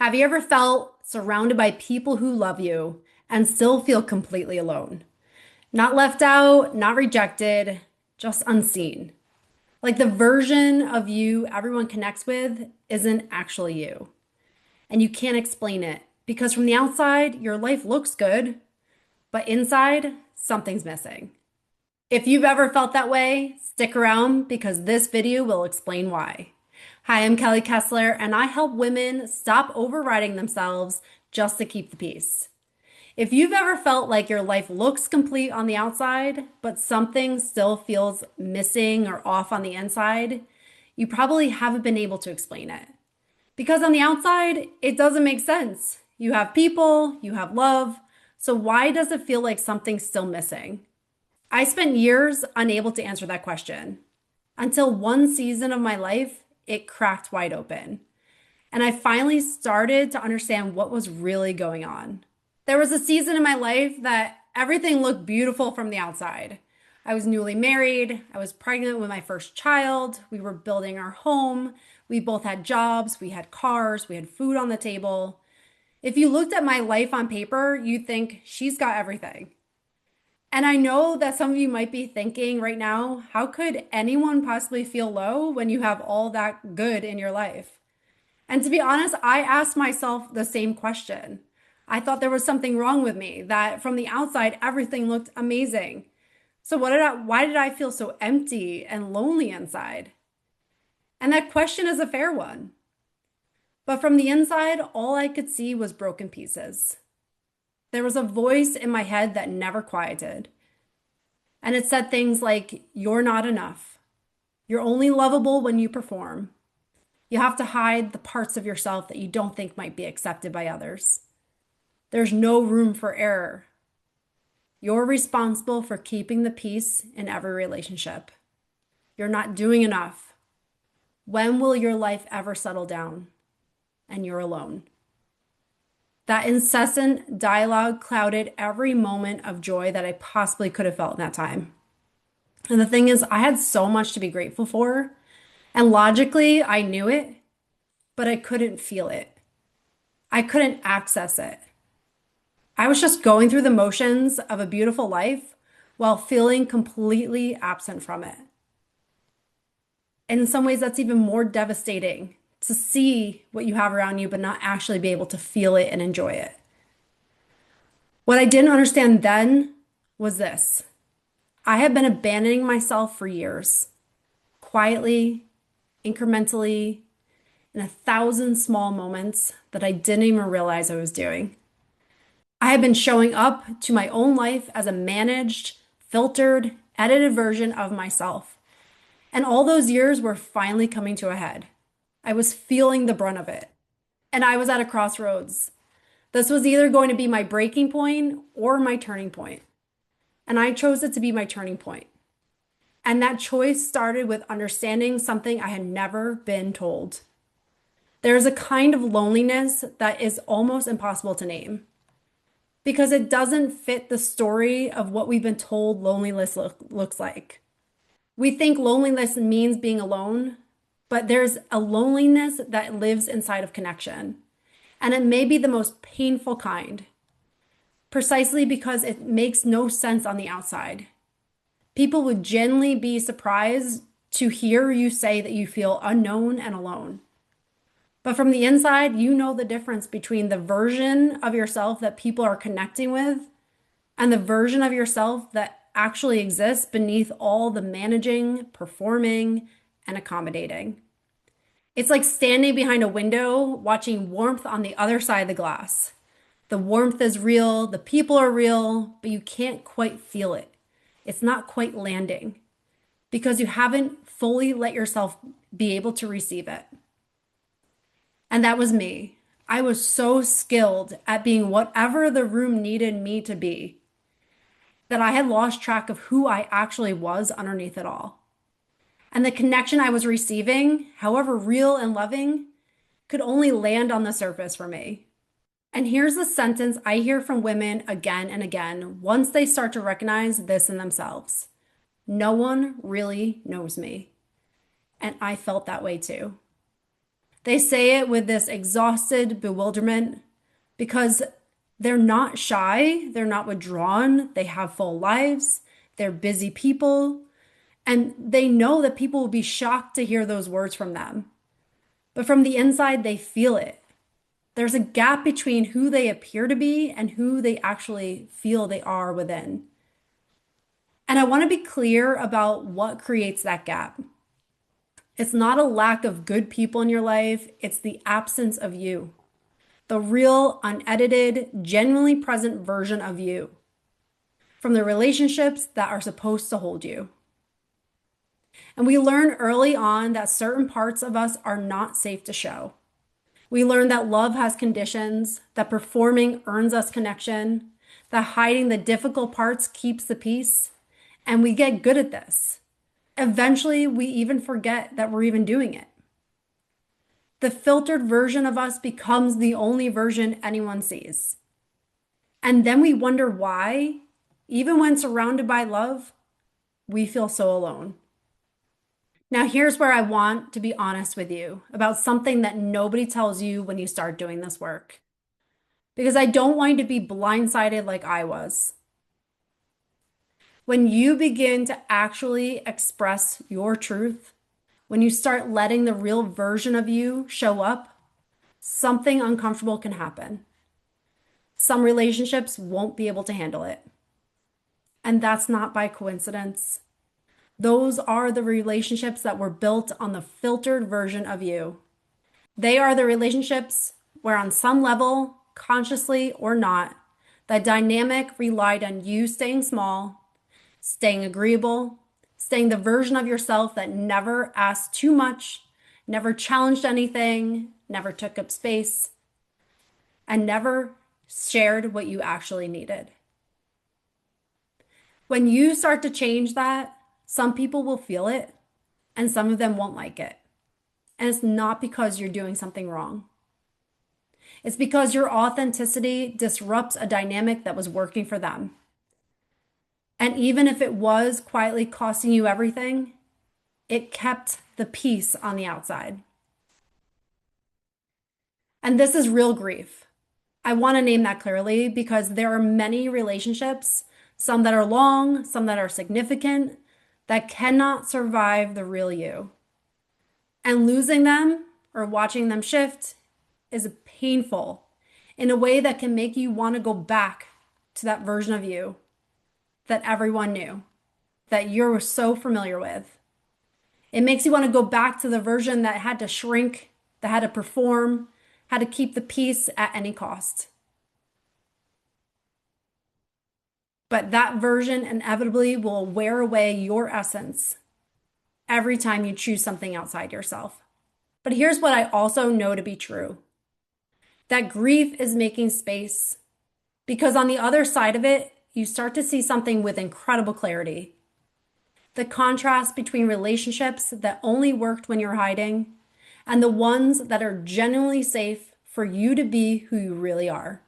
Have you ever felt surrounded by people who love you and still feel completely alone? Not left out, not rejected, just unseen. Like the version of you everyone connects with isn't actually you. And you can't explain it because from the outside, your life looks good, but inside, something's missing. If you've ever felt that way, stick around because this video will explain why. Hi, I'm Kelly Kessler, and I help women stop overriding themselves just to keep the peace. If you've ever felt like your life looks complete on the outside, but something still feels missing or off on the inside, you probably haven't been able to explain it. Because on the outside, it doesn't make sense. You have people, you have love, so why does it feel like something's still missing? I spent years unable to answer that question until one season of my life, it cracked wide open. And I finally started to understand what was really going on. There was a season in my life that everything looked beautiful from the outside. I was newly married. I was pregnant with my first child. We were building our home. We both had jobs. We had cars. We had food on the table. If you looked at my life on paper, you'd think she's got everything. And I know that some of you might be thinking right now, how could anyone possibly feel low when you have all that good in your life? And to be honest, I asked myself the same question. I thought there was something wrong with me, that from the outside, everything looked amazing. So why did I feel so empty and lonely inside? And that question is a fair one. But from the inside, all I could see was broken pieces. There was a voice in my head that never quieted. And it said things like, "You're not enough. You're only lovable when you perform. You have to hide the parts of yourself that you don't think might be accepted by others. There's no room for error. You're responsible for keeping the peace in every relationship. You're not doing enough. When will your life ever settle down? And you're alone." That incessant dialogue clouded every moment of joy that I possibly could have felt in that time. And the thing is, I had so much to be grateful for. And logically, I knew it, but I couldn't feel it. I couldn't access it. I was just going through the motions of a beautiful life while feeling completely absent from it. And in some ways, that's even more devastating to see what you have around you, but not actually be able to feel it and enjoy it. What I didn't understand then was this. I had been abandoning myself for years, quietly, incrementally, in 1,000 small moments that I didn't even realize I was doing. I had been showing up to my own life as a managed, filtered, edited version of myself. And all those years were finally coming to a head. I was feeling the brunt of it. And I was at a crossroads. This was either going to be my breaking point or my turning point. And I chose it to be my turning point. And that choice started with understanding something I had never been told. There's a kind of loneliness that is almost impossible to name because it doesn't fit the story of what we've been told loneliness looks like. We think loneliness means being alone, but there's a loneliness that lives inside of connection. And it may be the most painful kind, precisely because it makes no sense on the outside. People would genuinely be surprised to hear you say that you feel unknown and alone. But from the inside, you know the difference between the version of yourself that people are connecting with and the version of yourself that actually exists beneath all the managing, performing, and accommodating. It's like standing behind a window, watching warmth on the other side of the glass. The warmth is real, the people are real, but you can't quite feel it. It's not quite landing because you haven't fully let yourself be able to receive it. And that was me. I was so skilled at being whatever the room needed me to be that I had lost track of who I actually was underneath it all. And the connection I was receiving, however real and loving, could only land on the surface for me. And here's the sentence I hear from women again and again once they start to recognize this in themselves. No one really knows me. And I felt that way too. They say it with this exhausted bewilderment because they're not shy, they're not withdrawn, they have full lives, they're busy people, and they know that people will be shocked to hear those words from them. But from the inside, they feel it. There's a gap between who they appear to be and who they actually feel they are within. And I want to be clear about what creates that gap. It's not a lack of good people in your life, it's the absence of you. The real, unedited, genuinely present version of you from the relationships that are supposed to hold you. And we learn early on that certain parts of us are not safe to show. We learn that love has conditions, that performing earns us connection, that hiding the difficult parts keeps the peace, and we get good at this. Eventually, we even forget that we're even doing it. The filtered version of us becomes the only version anyone sees. And then we wonder why, even when surrounded by love, we feel so alone. Now, here's where I want to be honest with you about something that nobody tells you when you start doing this work. Because I don't want you to be blindsided like I was. When you begin to actually express your truth, when you start letting the real version of you show up, something uncomfortable can happen. Some relationships won't be able to handle it. And that's not by coincidence. Those are the relationships that were built on the filtered version of you. They are the relationships where, on some level, consciously or not, the dynamic relied on you staying small, staying agreeable, staying the version of yourself that never asked too much, never challenged anything, never took up space, and never shared what you actually needed. When you start to change that, some people will feel it and some of them won't like it. And it's not because you're doing something wrong. It's because your authenticity disrupts a dynamic that was working for them. And even if it was quietly costing you everything, it kept the peace on the outside. And this is real grief. I want to name that clearly because there are many relationships, some that are long, some that are significant, that cannot survive the real you. And losing them or watching them shift is painful in a way that can make you want to go back to that version of you that everyone knew, that you're so familiar with. It makes you want to go back to the version that had to shrink, that had to perform, had to keep the peace at any cost. But that version inevitably will wear away your essence every time you choose something outside yourself. But here's what I also know to be true. That grief is making space because on the other side of it, you start to see something with incredible clarity. The contrast between relationships that only worked when you're hiding and the ones that are genuinely safe for you to be who you really are.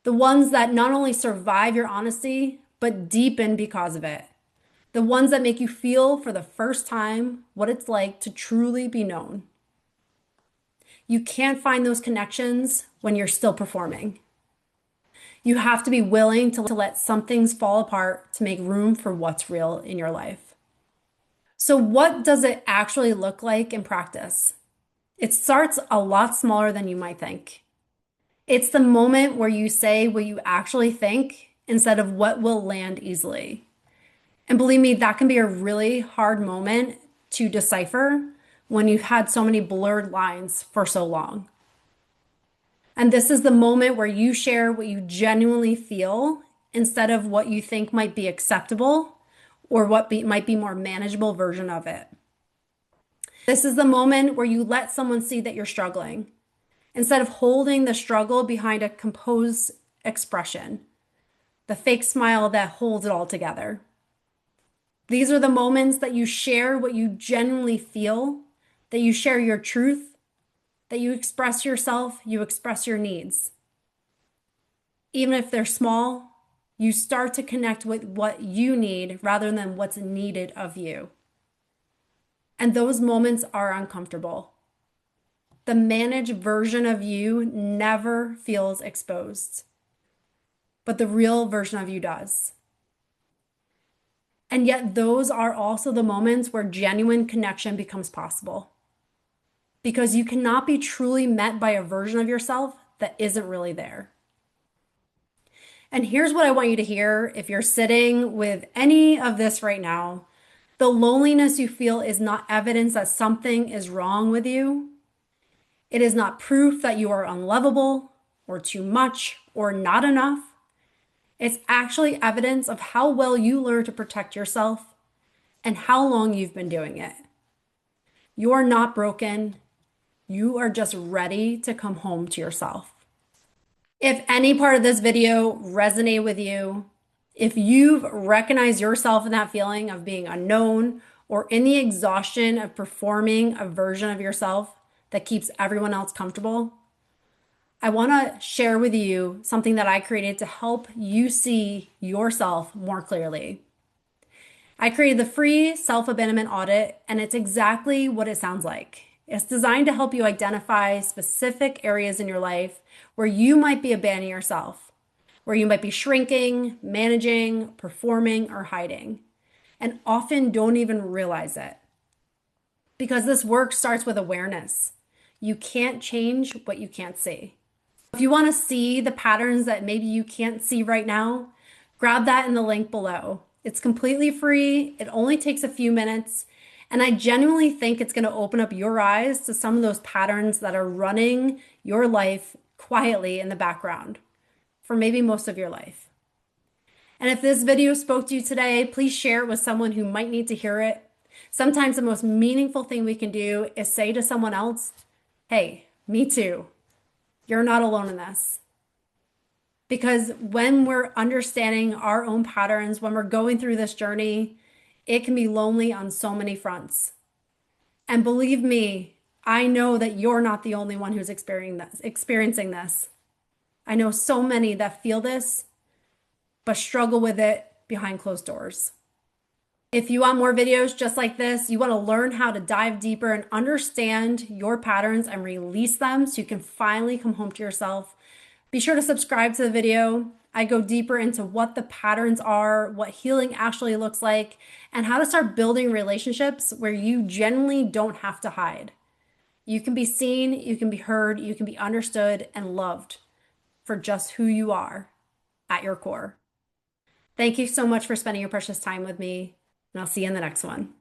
The ones that not only survive your honesty, but deepen because of it. The ones that make you feel for the first time what it's like to truly be known. You can't find those connections when you're still performing. You have to be willing to let some things fall apart to make room for what's real in your life. So what does it actually look like in practice? It starts a lot smaller than you might think. It's the moment where you say what you actually think instead of what will land easily. And believe me, that can be a really hard moment to decipher when you've had so many blurred lines for so long. And this is the moment where you share what you genuinely feel instead of what you think might be acceptable or what might be more manageable version of it. This is the moment where you let someone see that you're struggling instead of holding the struggle behind a composed expression, the fake smile that holds it all together. These are the moments that you share what you genuinely feel, that you share your truth, that you express yourself, you express your needs. Even if they're small, you start to connect with what you need rather than what's needed of you. And those moments are uncomfortable. The managed version of you never feels exposed, but the real version of you does. And yet, those are also the moments where genuine connection becomes possible because you cannot be truly met by a version of yourself that isn't really there. And here's what I want you to hear if you're sitting with any of this right now. The loneliness you feel is not evidence that something is wrong with you. It is not proof that you are unlovable or too much or not enough. It's actually evidence of how well you learn to protect yourself and how long you've been doing it. You're not broken. You are just ready to come home to yourself. If any part of this video resonated with you, if you've recognized yourself in that feeling of being unknown or in the exhaustion of performing a version of yourself that keeps everyone else comfortable, I want to share with you something that I created to help you see yourself more clearly. I created the free self-abandonment audit, and it's exactly what it sounds like. It's designed to help you identify specific areas in your life where you might be abandoning yourself, where you might be shrinking, managing, performing, or hiding, and often don't even realize it. Because this work starts with awareness. You can't change what you can't see. If you want to see the patterns that maybe you can't see right now, grab that in the link below. It's completely free. It only takes a few minutes. And I genuinely think it's going to open up your eyes to some of those patterns that are running your life quietly in the background for maybe most of your life. And if this video spoke to you today, please share it with someone who might need to hear it. Sometimes the most meaningful thing we can do is say to someone else, hey, me too. You're not alone in this. Because when we're understanding our own patterns, when we're going through this journey, it can be lonely on so many fronts. And believe me, I know that you're not the only one who's experiencing this. I know so many that feel this, but struggle with it behind closed doors. If you want more videos just like this, you want to learn how to dive deeper and understand your patterns and release them so you can finally come home to yourself, be sure to subscribe to the video. I go deeper into what the patterns are, what healing actually looks like, and how to start building relationships where you genuinely don't have to hide. You can be seen, you can be heard, you can be understood and loved for just who you are at your core. Thank you so much for spending your precious time with me, and I'll see you in the next one.